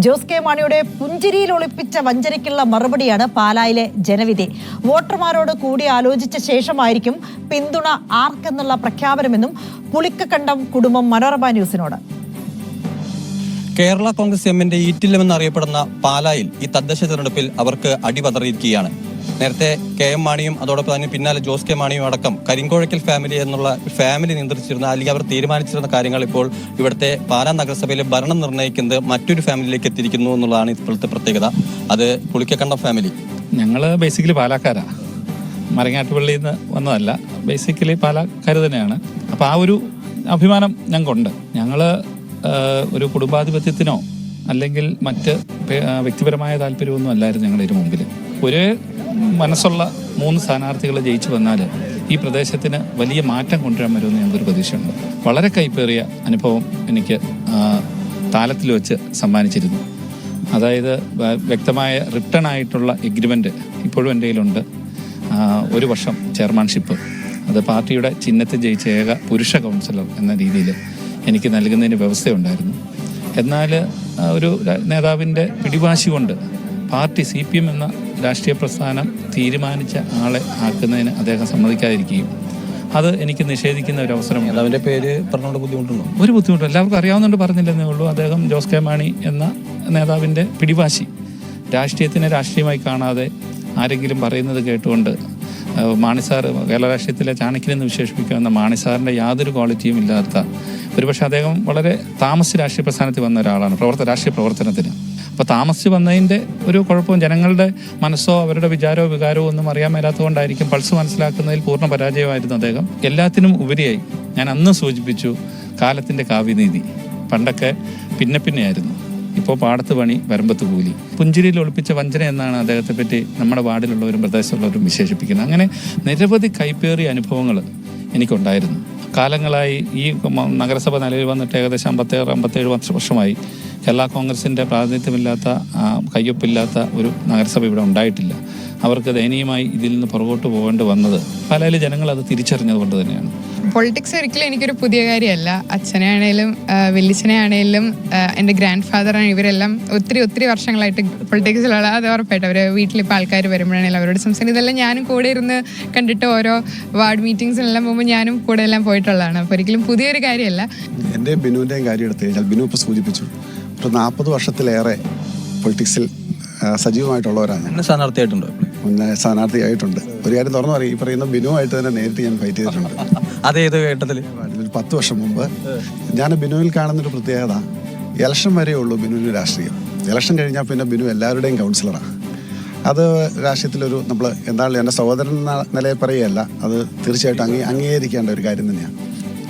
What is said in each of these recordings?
Jose K മാണിയുടെ പുഞ്ചിരിയിൽ ഒളിപ്പിച്ച വഞ്ചനയ്ക്കുള്ള മറുപടിയാണ് പാലായിലെ ജനവിധി. വോട്ടർമാരോട് കൂടി ആലോചിച്ച ശേഷമായിരിക്കും പിന്തുണ ആർക്കെന്നുള്ള പ്രഖ്യാപനമെന്നും പുളിക്കക്കണ്ടം കുടുംബം മനോരമ ന്യൂസിനോട്. കേരള കോൺഗ്രസ് എമ്മിന്റെ ഈറ്റില്ലമെന്നറിയപ്പെടുന്ന പാലായിൽ ഈ തദ്ദേശ തെരഞ്ഞെടുപ്പിൽ അവർക്ക് അടിപതറിയിരിക്കുകയാണ്. നേരത്തെ കെ എം മാണിയും അതോടൊപ്പം തന്നെ പിന്നാലെ ജോസ് കെ മാണിയും അടക്കം കരിങ്കോഴക്കൽ ഫാമിലി എന്നുള്ള ഫാമിലി നിയന്ത്രിച്ചിരുന്ന അല്ലെങ്കിൽ അവർ തീരുമാനിച്ചിരുന്ന കാര്യങ്ങൾ ഇപ്പോൾ ഇവിടുത്തെ പാലാ നഗരസഭയിലെ ഭരണം നിർണ്ണയിക്കുന്നത് മറ്റൊരു ഫാമിലിയിലേക്ക് എത്തിയിരിക്കുന്നു എന്നുള്ളതാണ് ഇപ്പോഴത്തെ പ്രത്യേകത. അത് പുളിക്കക്കണ്ടം ഫാമിലി. ഞങ്ങൾ ബേസിക്കലി പാലക്കാരാ, മരങ്ങാട്ടുപള്ളിയിൽ നിന്ന് വന്നതല്ല, ബേസിക്കലി പാലക്കാർ തന്നെയാണ്. അപ്പോൾ ആ ഒരു അഭിമാനം ഞങ്ങൾക്കുണ്ട്. ഞങ്ങൾ ഒരു കുടുംബാധിപത്യത്തിനോ അല്ലെങ്കിൽ മറ്റ് വ്യക്തിപരമായ താല്പര്യമൊന്നും അല്ലായിരുന്നു ഞങ്ങളുടെ മുമ്പിൽ. ഒരേ മനസ്സുള്ള 3 സ്ഥാനാർത്ഥികൾ ജയിച്ചു വന്നാൽ ഈ പ്രദേശത്തിന് വലിയ മാറ്റം കൊണ്ടുവരാൻ വരുമെന്ന് ഞങ്ങൾക്കൊരു പ്രതീക്ഷയുണ്ട്. വളരെ കൈപ്പേറിയ അനുഭവം എനിക്ക് താലത്തിൽ വെച്ച് സമ്മാനിച്ചിരുന്നു. അതായത് വ്യക്തമായ റിട്ടേൺ ആയിട്ടുള്ള എഗ്രിമെൻ്റ് ഇപ്പോഴും എൻ്റെ കയ്യിലുണ്ട്. 1 വർഷം ചെയർമാൻഷിപ്പ്, അത് പാർട്ടിയുടെ ചിഹ്നത്തിൽ ജയിച്ച ഏക പുരുഷ കൗൺസിലർ എന്ന രീതിയിൽ എനിക്ക് നൽകുന്നതിന് വ്യവസ്ഥയുണ്ടായിരുന്നു. എന്നാൽ ഒരു നേതാവിൻ്റെ പിടിവാശി കൊണ്ട് പാർട്ടി CPM എന്ന രാഷ്ട്രീയ പ്രസ്ഥാനം തീരുമാനിച്ച ആളെ ആക്കുന്നതിന് അദ്ദേഹം സമ്മതിക്കാതിരിക്കുകയും അത് എനിക്ക് നിഷേധിക്കുന്ന ഒരു അവസരം. നേതാവിൻ്റെ പേര് പറഞ്ഞുകൊണ്ട് ബുദ്ധിമുട്ടുണ്ടോ? ഒരു ബുദ്ധിമുട്ടും എല്ലാവർക്കും അറിയാവുന്നതുകൊണ്ട് പറഞ്ഞില്ലെന്നേ ഉള്ളൂ. അദ്ദേഹം ജോസ് കെ മാണി എന്ന നേതാവിൻ്റെ പിടിവാശി, രാഷ്ട്രീയത്തിനെ രാഷ്ട്രീയമായി കാണാതെ ആരെങ്കിലും പറയുന്നത് കേട്ടുകൊണ്ട് മാണി സാർ കേരള രാഷ്ട്രീയത്തിലെ ചാണക്യനെന്ന് വിശേഷിപ്പിക്കാവുന്ന മാണി സാറിൻ്റെ യാതൊരു ക്വാളിറ്റിയും ഇല്ലാത്ത, ഒരുപക്ഷെ അദ്ദേഹം വളരെ താമസിച്ച് രാഷ്ട്രീയ പ്രസ്ഥാനത്തിൽ വന്ന ഒരാളാണ്, രാഷ്ട്രീയ പ്രവർത്തനത്തിന്. അപ്പോൾ താമസിച്ച് വന്നതിൻ്റെ ഒരു കുഴപ്പവും ജനങ്ങളുടെ മനസ്സോ അവരുടെ വിചാരമോ വികാരമോ ഒന്നും അറിയാൻ മേലാത്തതുകൊണ്ടായിരിക്കും. പൾസ് മനസ്സിലാക്കുന്നതിൽ പൂർണ്ണ പരാജയമായിരുന്നു അദ്ദേഹം. എല്ലാത്തിനും ഉപരിയായി ഞാൻ അന്ന് സൂചിപ്പിച്ചു, കാലത്തിൻ്റെ കാവ്യനീതി പണ്ടൊക്കെ പിന്നെയായിരുന്നു, ഇപ്പോൾ പാടത്ത് പണി വരമ്പത്ത് കൂലി. പുഞ്ചിരിയിൽ ഒളിപ്പിച്ച വഞ്ചന എന്നാണ് അദ്ദേഹത്തെ പറ്റി നമ്മുടെ വാർഡിലുള്ളവരും പ്രദേശത്തുള്ളവരും വിശേഷിപ്പിക്കുന്നത്. അങ്ങനെ നിരവധി കൈപ്പേറിയ അനുഭവങ്ങൾ എനിക്കുണ്ടായിരുന്നു. കാലങ്ങളായി ഈ നഗരസഭ നിലവിൽ വന്നിട്ട് ഏകദേശം 56-57 വർഷമായി കേരള കോൺഗ്രസിൻ്റെ പ്രാതിനിധ്യമില്ലാത്ത, കയ്യൊപ്പില്ലാത്ത ഒരു നഗരസഭ ഇവിടെ ഉണ്ടായിട്ടില്ല. അവർക്ക് ദയനീയമായി ഇതിൽ നിന്ന് പുറകോട്ട് പോകേണ്ടി വന്നത് പാലായിലെ ജനങ്ങൾ അത് തിരിച്ചറിഞ്ഞത് കൊണ്ട് തന്നെയാണ്. പൊളിറ്റിക്സ് ഒരിക്കലും എനിക്കൊരു പുതിയ കാര്യമല്ല. അച്ഛനെ ആണെങ്കിലും വലിയച്ഛനെ ആണെങ്കിലും എൻ്റെ ഗ്രാൻഡ് ഫാദറാണ്, ഇവരെല്ലാം ഒത്തിരി വർഷങ്ങളായിട്ട് പൊളിറ്റിക്സിലുള്ള. അത് ഉറപ്പായിട്ട് അവർ വീട്ടിലിപ്പോൾ ആൾക്കാർ വരുമ്പോഴാണെങ്കിലും അവരോട് സംസാരിക്കും. ഇതെല്ലാം ഞാനും കൂടെ ഇരുന്ന് കണ്ടിട്ട് ഓരോ വാർഡ് മീറ്റിംഗ്സിനെല്ലാം പോകുമ്പോൾ ഞാനും കൂടെ എല്ലാം പോയിട്ടുള്ളതാണ്. അപ്പോൾ ഒരിക്കലും പുതിയൊരു കാര്യമല്ല. എൻ്റെ ബിനുവിൻ്റെയും കാര്യം എടുത്തു കഴിഞ്ഞാൽ ബിനു ഇപ്പോൾ സൂചിപ്പിച്ചു, ഒരു 40 വർഷത്തിലേറെ പൊളിറ്റിക്സിൽ സജീവമായിട്ടുള്ളവരാണ്. മുന്നേ സ്ഥാനാർത്ഥിയായിട്ടുണ്ട്. ഒരു കാര്യം തുറന്നു പറയും, ഈ പറയുന്ന ബിനുവായിട്ട് തന്നെ നേരിട്ട് ഞാൻ ഫൈറ്റ് ചെയ്തിട്ടുണ്ട്. അതേത് ഘട്ടത്തിൽ? 10 വർഷം മുമ്പ്. ഞാൻ ബിനുവിൽ കാണുന്നൊരു പ്രത്യേകത, ഇലക്ഷൻ വരെയേ ഉള്ളൂ ബിനുവിന് രാഷ്ട്രീയം. ഇലക്ഷൻ കഴിഞ്ഞാൽ പിന്നെ ബിനു എല്ലാവരുടെയും കൗൺസിലറാണ്. അത് രാഷ്ട്രീയത്തിലൊരു നമ്മൾ എന്താണ് എൻ്റെ സഹോദരൻ എന്ന നിലയിൽ പറയുകയല്ല, അത് തീർച്ചയായിട്ടും അംഗീകരിക്കേണ്ട ഒരു കാര്യം തന്നെയാണ്.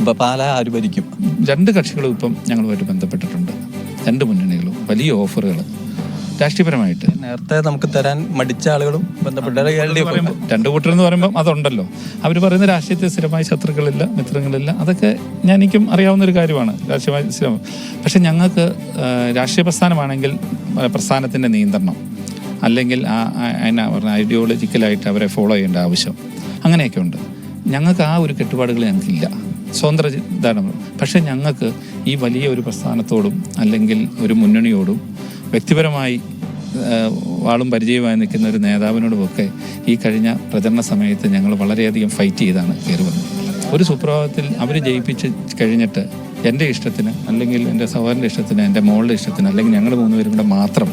ഇപ്പോൾ പാലാ ആര് ഭരിക്കും? 2 കക്ഷികളും ഇപ്പം ഞങ്ങളുമായിട്ട് ബന്ധപ്പെട്ടിട്ടുണ്ട്. 2 മുന്നണികളും വലിയ ഓഫറുകൾ രാഷ്ട്രീയപരമായിട്ട്. നേരത്തെ നമുക്ക് തരാൻ മടിച്ച ആളുകളും ബന്ധപ്പെട്ട 2 കൂട്ടരെന്ന് പറയുമ്പം അതുണ്ടല്ലോ. അവർ പറയുന്ന രാഷ്ട്രീയത്തിൽ സ്ഥിരമായി ശത്രുക്കളില്ല, മിത്രങ്ങളില്ല. അതൊക്കെ എനിക്കും അറിയാവുന്നൊരു കാര്യമാണ്, രാഷ്ട്രീയമായി സ്ഥിരം. പക്ഷെ ഞങ്ങൾക്ക് രാഷ്ട്രീയ പ്രസ്ഥാനമാണെങ്കിൽ പ്രസ്ഥാനത്തിൻ്റെ നിയന്ത്രണം, അല്ലെങ്കിൽ എന്നാ പറഞ്ഞ ഐഡിയോളജിക്കലായിട്ട് അവരെ ഫോളോ ചെയ്യേണ്ട ആവശ്യം, അങ്ങനെയൊക്കെ ഉണ്ട്. ഞങ്ങൾക്ക് ആ ഒരു കെട്ടുപാടുകൾ ഞങ്ങൾക്കില്ല, സ്വതന്ത്ര ഇതാണ്. പക്ഷെ ഞങ്ങൾക്ക് ഈ വലിയ ഒരു പ്രസ്ഥാനത്തോടും അല്ലെങ്കിൽ ഒരു മുന്നണിയോടും വ്യക്തിപരമായി വാളും പരിചയമായി നിൽക്കുന്ന ഒരു നേതാവിനോടുമൊക്കെ ഈ കഴിഞ്ഞ പ്രചരണ സമയത്ത് ഞങ്ങൾ വളരെയധികം ഫൈറ്റ് ചെയ്താണ് കയറി വന്നത്. ഒരു സുപ്രഭാതത്തിൽ അവർ ജയിപ്പിച്ച് കഴിഞ്ഞിട്ട് എൻ്റെ ഇഷ്ടത്തിന്, അല്ലെങ്കിൽ എൻ്റെ സഹോദരൻ്റെ ഇഷ്ടത്തിന്, എൻ്റെ മോളുടെ ഇഷ്ടത്തിന്, അല്ലെങ്കിൽ ഞങ്ങൾ 3 പേരും കൂടെ മാത്രം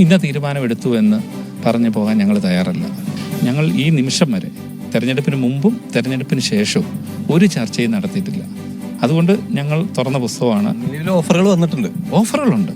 ഇന്ന തീരുമാനമെടുത്തു എന്ന് പറഞ്ഞു പോകാൻ ഞങ്ങൾ തയ്യാറല്ല. ഞങ്ങൾ ഈ നിമിഷം വരെ തെരഞ്ഞെടുപ്പിന് മുമ്പും തെരഞ്ഞെടുപ്പിന് ശേഷവും ഒരു ചർച്ചയും നടത്തിയിട്ടില്ല. അതുകൊണ്ട് ഞങ്ങൾ തുറന്ന പുസ്തകമാണ്. ഓഫറുകൾ വന്നിട്ടുണ്ട്, ഓഫറുകളുണ്ട്.